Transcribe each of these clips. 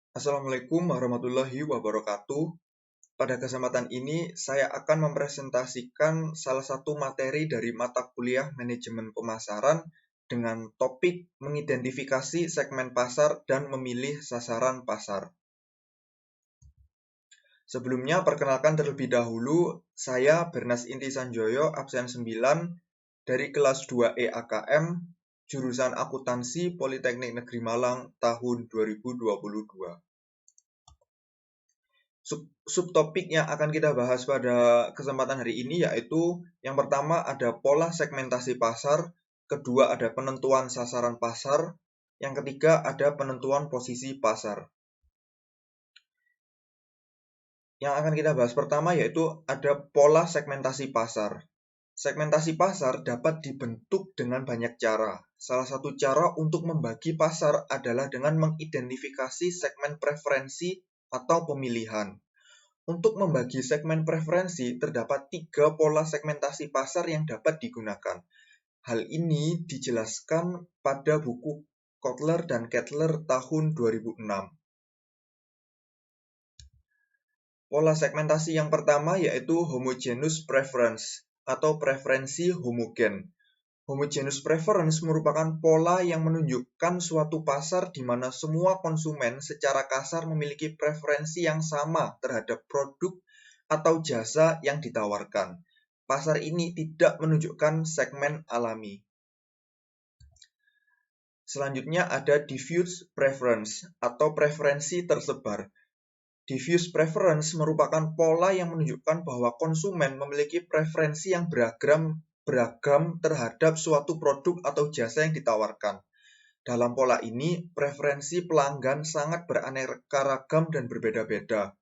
Assalamualaikum warahmatullahi wabarakatuh. Pada kesempatan ini, saya akan mempresentasikan salah satu materi dari mata kuliah Manajemen Pemasaran dengan topik mengidentifikasi segmen pasar dan memilih sasaran pasar. Sebelumnya, perkenalkan terlebih dahulu, saya Bernas Inti Sanjoyo, absen 9 dari kelas 2E AKM, jurusan Akuntansi Politeknik Negeri Malang tahun 2022. Subtopik yang akan kita bahas pada kesempatan hari ini yaitu yang pertama ada pola segmentasi pasar, kedua ada penentuan sasaran pasar, yang ketiga ada penentuan posisi pasar. Yang akan kita bahas pertama yaitu ada pola segmentasi pasar. Segmentasi pasar dapat dibentuk dengan banyak cara. Salah satu cara untuk membagi pasar adalah dengan mengidentifikasi segmen preferensi atau pemilihan. Untuk membagi segmen preferensi, terdapat 3 pola segmentasi pasar yang dapat digunakan. Hal ini dijelaskan pada buku Kotler dan Kettler tahun 2006. Pola segmentasi yang pertama yaitu homogeneous preference atau preferensi homogen. Homogeneous preference merupakan pola yang menunjukkan suatu pasar di mana semua konsumen secara kasar memiliki preferensi yang sama terhadap produk atau jasa yang ditawarkan. Pasar ini tidak menunjukkan segmen alami. Selanjutnya ada diffuse preference atau preferensi tersebar. Diffuse preference merupakan pola yang menunjukkan bahwa konsumen memiliki preferensi yang beragam terhadap suatu produk atau jasa yang ditawarkan. Dalam pola ini, preferensi pelanggan sangat beraneka ragam dan berbeda-beda.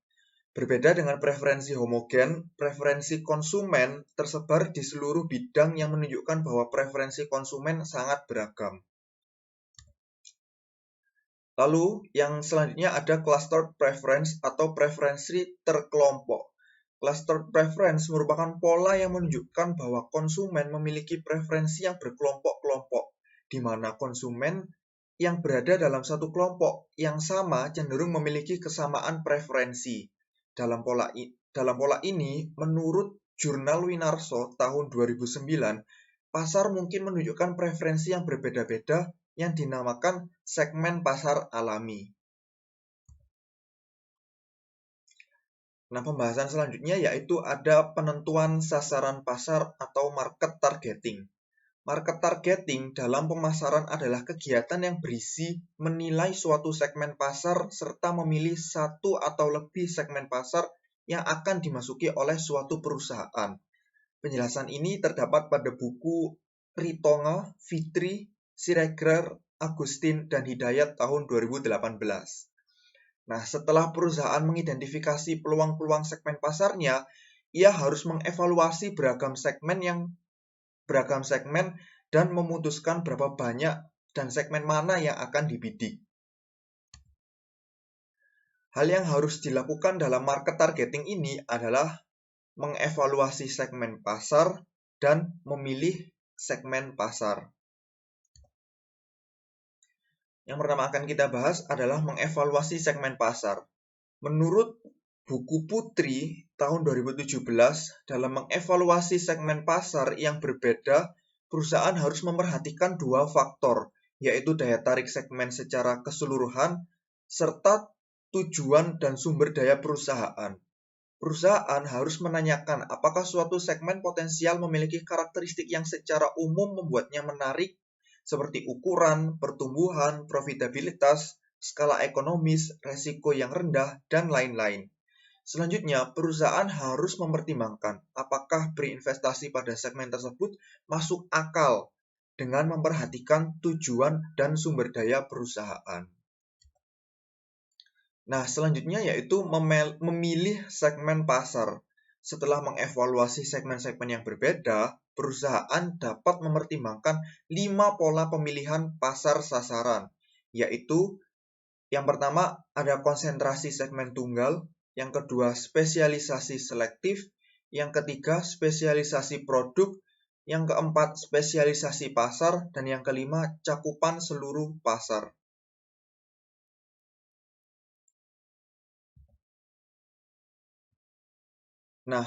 Berbeda dengan preferensi homogen, preferensi konsumen tersebar di seluruh bidang yang menunjukkan bahwa preferensi konsumen sangat beragam. Lalu, yang selanjutnya ada clustered preference atau preferensi terkelompok. Clustered preference merupakan pola yang menunjukkan bahwa konsumen memiliki preferensi yang berkelompok-kelompok, di mana konsumen yang berada dalam satu kelompok yang sama cenderung memiliki kesamaan preferensi. Dalam pola ini, menurut Jurnal Winarso tahun 2009, pasar mungkin menunjukkan preferensi yang berbeda-beda yang dinamakan segmen pasar alami. Nah, pembahasan selanjutnya yaitu ada penentuan sasaran pasar atau market targeting. Market targeting dalam pemasaran adalah kegiatan yang berisi menilai suatu segmen pasar serta memilih satu atau lebih segmen pasar yang akan dimasuki oleh suatu perusahaan. Penjelasan ini terdapat pada buku Ritonga, Fitri, Siregar, Agustin, dan Hidayat tahun 2018. Nah, setelah perusahaan mengidentifikasi peluang-peluang segmen pasarnya, ia harus mengevaluasi beragam segmen dan memutuskan berapa banyak dan segmen mana yang akan dibidik. Hal yang harus dilakukan dalam market targeting ini adalah mengevaluasi segmen pasar dan memilih segmen pasar. Yang pertama akan kita bahas adalah mengevaluasi segmen pasar. Menurut buku Putri tahun 2017, dalam mengevaluasi segmen pasar yang berbeda, perusahaan harus memperhatikan 2 faktor, yaitu daya tarik segmen secara keseluruhan, serta tujuan dan sumber daya perusahaan. Perusahaan harus menanyakan apakah suatu segmen potensial memiliki karakteristik yang secara umum membuatnya menarik, seperti ukuran, pertumbuhan, profitabilitas, skala ekonomis, resiko yang rendah, dan lain-lain. Selanjutnya, perusahaan harus mempertimbangkan apakah berinvestasi pada segmen tersebut masuk akal dengan memperhatikan tujuan dan sumber daya perusahaan. Nah, selanjutnya yaitu memilih segmen pasar. Setelah mengevaluasi segmen-segmen yang berbeda, perusahaan dapat mempertimbangkan 5 pola pemilihan pasar sasaran, yaitu yang pertama ada konsentrasi segmen tunggal, yang kedua spesialisasi selektif, yang ketiga spesialisasi produk, yang keempat spesialisasi pasar, dan yang kelima cakupan seluruh pasar. Nah,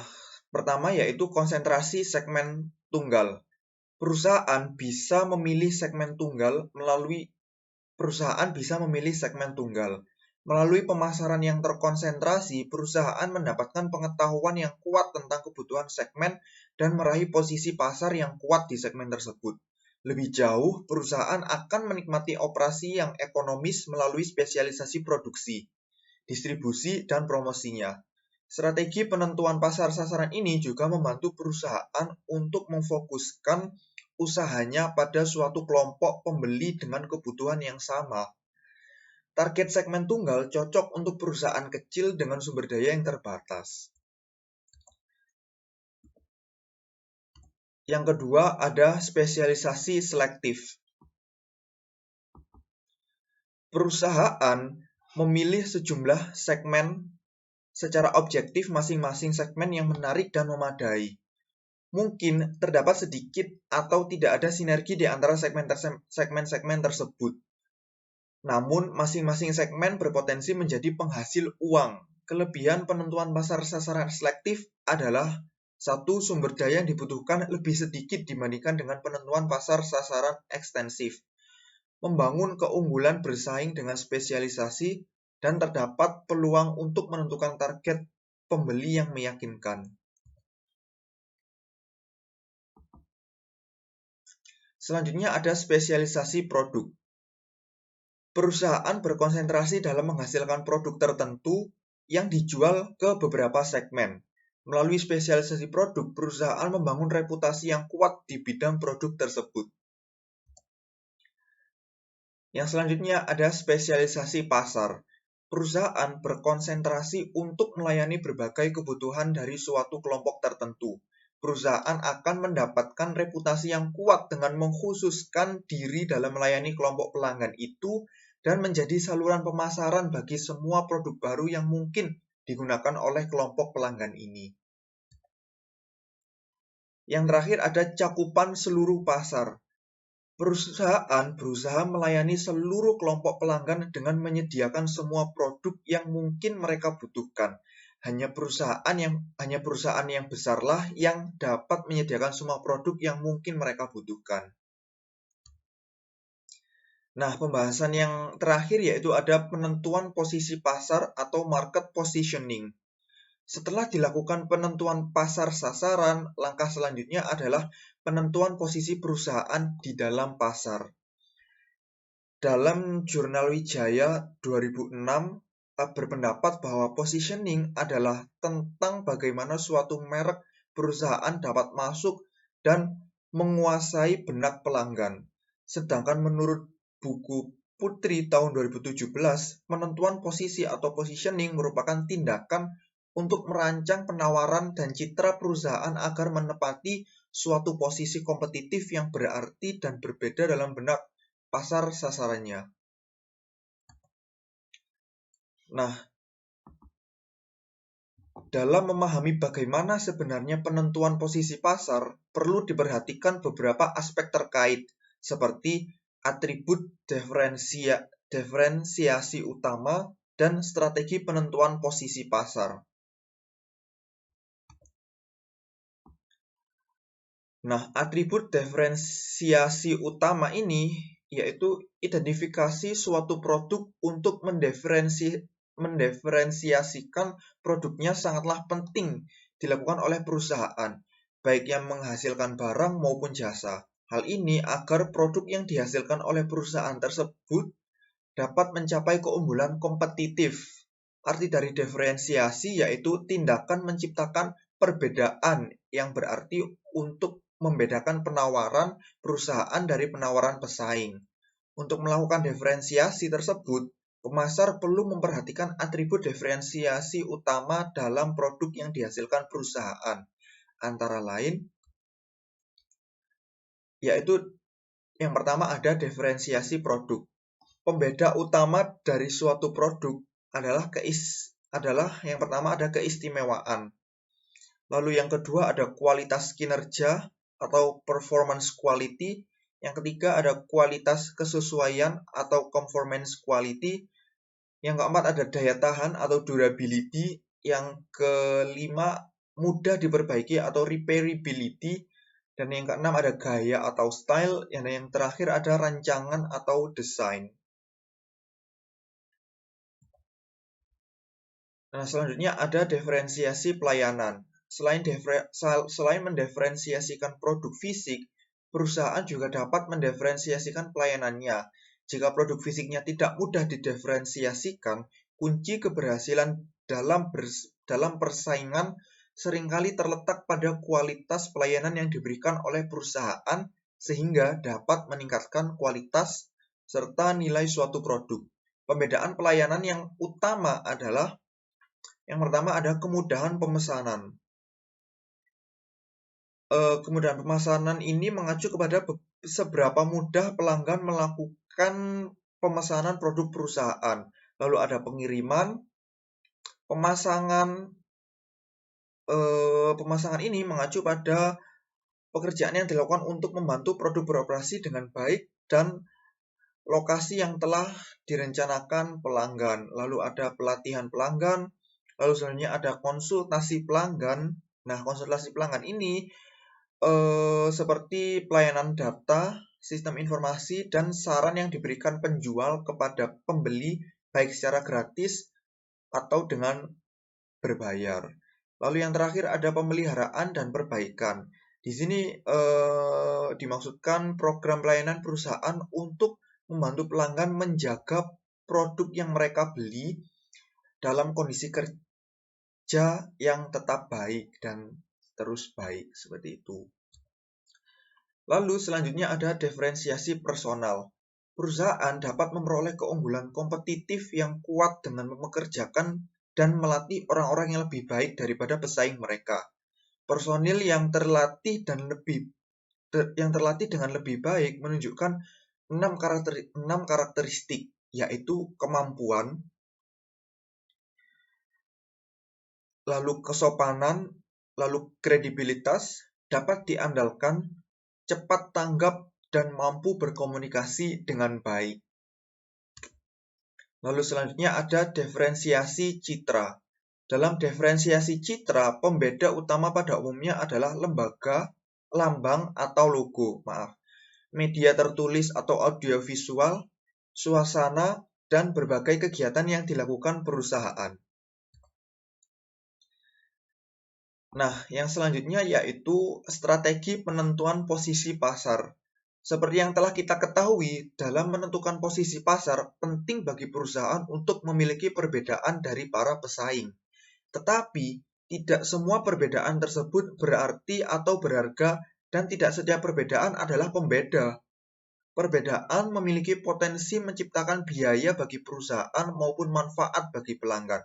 pertama yaitu konsentrasi segmen tunggal. Perusahaan bisa memilih segmen tunggal melalui Melalui pemasaran yang terkonsentrasi, perusahaan mendapatkan pengetahuan yang kuat tentang kebutuhan segmen dan meraih posisi pasar yang kuat di segmen tersebut. Lebih jauh, perusahaan akan menikmati operasi yang ekonomis melalui spesialisasi produksi, distribusi, dan promosinya. Strategi penentuan pasar sasaran ini juga membantu perusahaan untuk memfokuskan usahanya pada suatu kelompok pembeli dengan kebutuhan yang sama. Target segmen tunggal cocok untuk perusahaan kecil dengan sumber daya yang terbatas. Yang kedua ada spesialisasi selektif. Perusahaan memilih sejumlah segmen secara objektif masing-masing segmen yang menarik dan memadai. Mungkin terdapat sedikit atau tidak ada sinergi di antara segmen-segmen tersebut. Namun, masing-masing segmen berpotensi menjadi penghasil uang. Kelebihan penentuan pasar sasaran selektif adalah satu, sumber daya yang dibutuhkan lebih sedikit dibandingkan dengan penentuan pasar sasaran ekstensif. Membangun keunggulan bersaing dengan spesialisasi dan terdapat peluang untuk menentukan target pembeli yang meyakinkan. Selanjutnya ada spesialisasi produk. Perusahaan berkonsentrasi dalam menghasilkan produk tertentu yang dijual ke beberapa segmen. Melalui spesialisasi produk, perusahaan membangun reputasi yang kuat di bidang produk tersebut. Yang selanjutnya ada spesialisasi pasar. Perusahaan berkonsentrasi untuk melayani berbagai kebutuhan dari suatu kelompok tertentu. Perusahaan akan mendapatkan reputasi yang kuat dengan mengkhususkan diri dalam melayani kelompok pelanggan itu dan menjadi saluran pemasaran bagi semua produk baru yang mungkin digunakan oleh kelompok pelanggan ini. Yang terakhir ada cakupan seluruh pasar. Perusahaan berusaha melayani seluruh kelompok pelanggan dengan menyediakan semua produk yang mungkin mereka butuhkan. Hanya perusahaan yang besarlah yang dapat menyediakan semua produk yang mungkin mereka butuhkan. Nah, pembahasan yang terakhir yaitu ada penentuan posisi pasar atau market positioning. Setelah dilakukan penentuan pasar sasaran, langkah selanjutnya adalah penentuan posisi perusahaan di dalam pasar. Dalam Jurnal Wijaya 2006 berpendapat bahwa positioning adalah tentang bagaimana suatu merek perusahaan dapat masuk dan menguasai benak pelanggan. Sedangkan menurut buku Putri tahun 2017, penentuan posisi atau positioning merupakan tindakan untuk merancang penawaran dan citra perusahaan agar menepati suatu posisi kompetitif yang berarti dan berbeda dalam benak pasar sasarannya. Nah, dalam memahami bagaimana sebenarnya penentuan posisi pasar, perlu diperhatikan beberapa aspek terkait, seperti atribut diferensiasi utama dan strategi penentuan posisi pasar. Nah, atribut diferensiasi utama ini yaitu identifikasi suatu produk untuk mendiferensiasikan produknya sangatlah penting dilakukan oleh perusahaan, baik yang menghasilkan barang maupun jasa. Hal ini agar produk yang dihasilkan oleh perusahaan tersebut dapat mencapai keunggulan kompetitif. Arti dari diferensiasi yaitu tindakan menciptakan perbedaan yang berarti untuk membedakan penawaran perusahaan dari penawaran pesaing. Untuk melakukan diferensiasi tersebut, pemasar perlu memperhatikan atribut diferensiasi utama dalam produk yang dihasilkan perusahaan. Antara lain, yaitu yang pertama ada diferensiasi produk. Pembeda utama dari suatu produk adalah yang pertama ada keistimewaan. Lalu yang kedua ada kualitas kinerja atau performance quality. Yang ketiga ada kualitas kesesuaian atau conformance quality. Yang keempat ada daya tahan atau durability. Yang kelima mudah diperbaiki atau repairability, dan yang keenam ada gaya atau style, dan yang terakhir ada rancangan atau desain. Nah, selanjutnya ada diferensiasi pelayanan. Selain mendiferensiasikan produk fisik, perusahaan juga dapat mendiferensiasikan pelayanannya. Jika produk fisiknya tidak mudah didiferensiasikan, kunci keberhasilan dalam persaingan seringkali terletak pada kualitas pelayanan yang diberikan oleh perusahaan sehingga dapat meningkatkan kualitas serta nilai suatu produk. Pembedaan pelayanan yang utama adalah yang pertama ada kemudahan pemesanan. Kemudahan pemesanan ini mengacu kepada seberapa mudah pelanggan melakukan pemesanan produk perusahaan. Lalu ada pengiriman, pemasangan. Pemasangan ini mengacu pada pekerjaan yang dilakukan untuk membantu produk beroperasi dengan baik dan lokasi yang telah direncanakan pelanggan. Lalu ada pelatihan pelanggan. Lalu selanjutnya ada konsultasi pelanggan. Nah, konsultasi pelanggan ini seperti pelayanan data, sistem informasi, dan saran yang diberikan penjual kepada pembeli baik secara gratis atau dengan berbayar. Lalu yang terakhir ada pemeliharaan dan perbaikan. Di sini dimaksudkan program pelayanan perusahaan untuk membantu pelanggan menjaga produk yang mereka beli dalam kondisi kerja yang tetap baik dan terus baik, seperti itu. Lalu selanjutnya ada diferensiasi personal. Perusahaan dapat memperoleh keunggulan kompetitif yang kuat dengan mempekerjakan dan melatih orang-orang yang lebih baik daripada pesaing mereka. Personil yang terlatih dengan lebih baik menunjukkan 6 karakteristik, yaitu kemampuan, lalu kesopanan, lalu kredibilitas, dapat diandalkan, cepat tanggap, dan mampu berkomunikasi dengan baik. Lalu selanjutnya ada diferensiasi citra. Dalam diferensiasi citra, pembeda utama pada umumnya adalah lembaga, lambang, atau logo. Media tertulis atau audiovisual, suasana, dan berbagai kegiatan yang dilakukan perusahaan. Nah, yang selanjutnya yaitu strategi penentuan posisi pasar. Seperti yang telah kita ketahui, dalam menentukan posisi pasar, penting bagi perusahaan untuk memiliki perbedaan dari para pesaing. Tetapi, tidak semua perbedaan tersebut berarti atau berharga, dan tidak setiap perbedaan adalah pembeda. Perbedaan memiliki potensi menciptakan biaya bagi perusahaan maupun manfaat bagi pelanggan.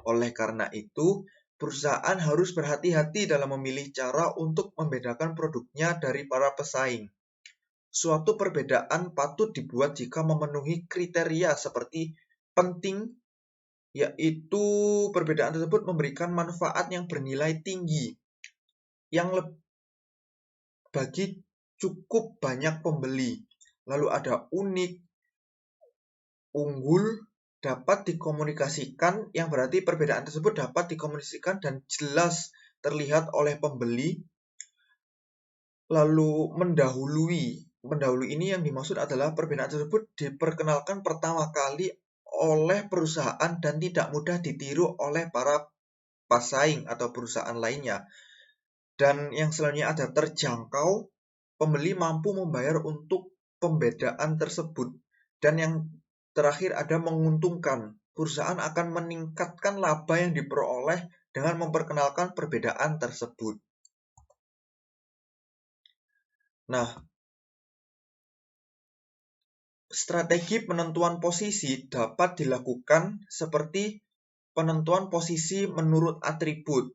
Oleh karena itu, perusahaan harus berhati-hati dalam memilih cara untuk membedakan produknya dari para pesaing. Suatu perbedaan patut dibuat jika memenuhi kriteria seperti penting, yaitu perbedaan tersebut memberikan manfaat yang bernilai tinggi, yang bagi cukup banyak pembeli. Lalu ada unik, unggul, dapat dikomunikasikan, yang berarti perbedaan tersebut dapat dikomunikasikan dan jelas terlihat oleh pembeli. Lalu mendahului. Mendahului ini yang dimaksud adalah perbedaan tersebut diperkenalkan pertama kali oleh perusahaan dan tidak mudah ditiru oleh para pesaing atau perusahaan lainnya. Dan yang selanjutnya ada terjangkau. Pembeli mampu membayar untuk pembedaan tersebut. Dan yang terakhir ada menguntungkan. Perusahaan akan meningkatkan laba yang diperoleh dengan memperkenalkan perbedaan tersebut. Nah, strategi penentuan posisi dapat dilakukan seperti penentuan posisi menurut atribut.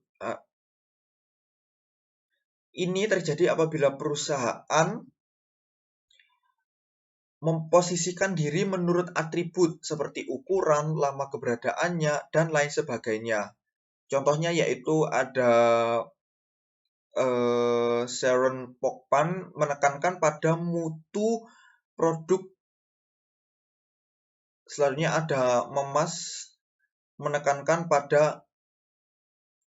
Ini terjadi apabila perusahaan memposisikan diri menurut atribut seperti ukuran, lama keberadaannya, dan lain sebagainya. Contohnya yaitu ada Sharon Pokpan menekankan pada mutu produk. Selanjutnya ada Memas menekankan pada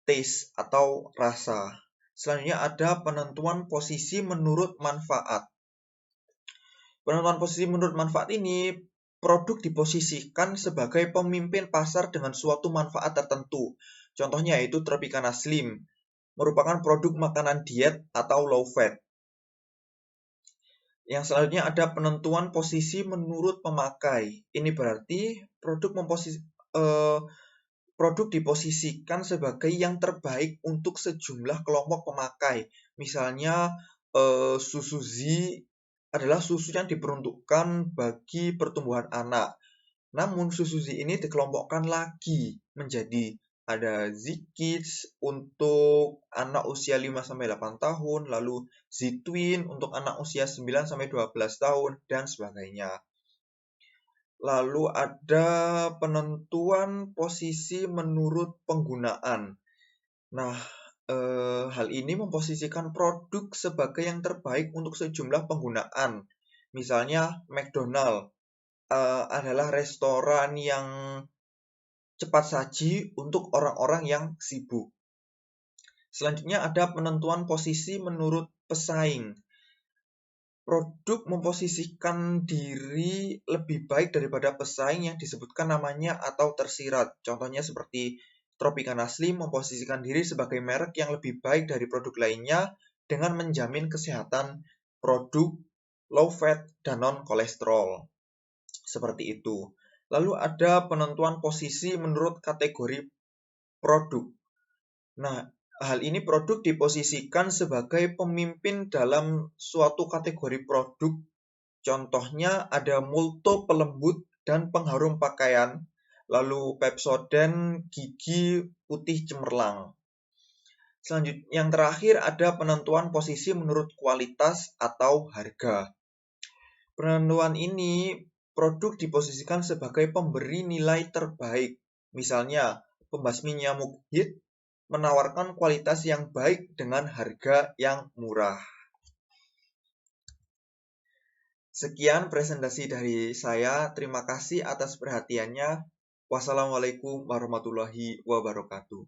taste atau rasa. Selanjutnya ada penentuan posisi menurut manfaat. Penentuan posisi menurut manfaat ini, produk diposisikan sebagai pemimpin pasar dengan suatu manfaat tertentu. Contohnya yaitu Tropicana Slim, merupakan produk makanan diet atau low fat. Yang selanjutnya ada penentuan posisi menurut pemakai. Ini berarti produk diposisikan sebagai yang terbaik untuk sejumlah kelompok pemakai. Misalnya susu Z adalah susu yang diperuntukkan bagi pertumbuhan anak. Namun susu Z ini dikelompokkan lagi menjadi ada Z-Kids untuk anak usia 5-8 tahun, lalu Z-Twin untuk anak usia 9-12 tahun, dan sebagainya. Lalu ada penentuan posisi menurut penggunaan. Nah, hal ini memposisikan produk sebagai yang terbaik untuk sejumlah penggunaan. Misalnya McDonald adalah restoran yang cepat saji untuk orang-orang yang sibuk. Selanjutnya ada penentuan posisi menurut pesaing. Produk memposisikan diri lebih baik daripada pesaing yang disebutkan namanya atau tersirat. Contohnya seperti Tropicana Slim memposisikan diri sebagai merek yang lebih baik dari produk lainnya dengan menjamin kesehatan produk low fat dan non kolesterol. Seperti itu. Lalu ada penentuan posisi menurut kategori produk. Nah, hal ini produk diposisikan sebagai pemimpin dalam suatu kategori produk. Contohnya ada Multo pelembut dan pengharum pakaian, lalu Pepsodent gigi putih cemerlang. Selanjutnya, yang terakhir ada penentuan posisi menurut kualitas atau harga. Penentuan ini produk diposisikan sebagai pemberi nilai terbaik. Misalnya, pembasmi nyamuk hit menawarkan kualitas yang baik dengan harga yang murah. Sekian presentasi dari saya. Terima kasih atas perhatiannya. Wassalamualaikum warahmatullahi wabarakatuh.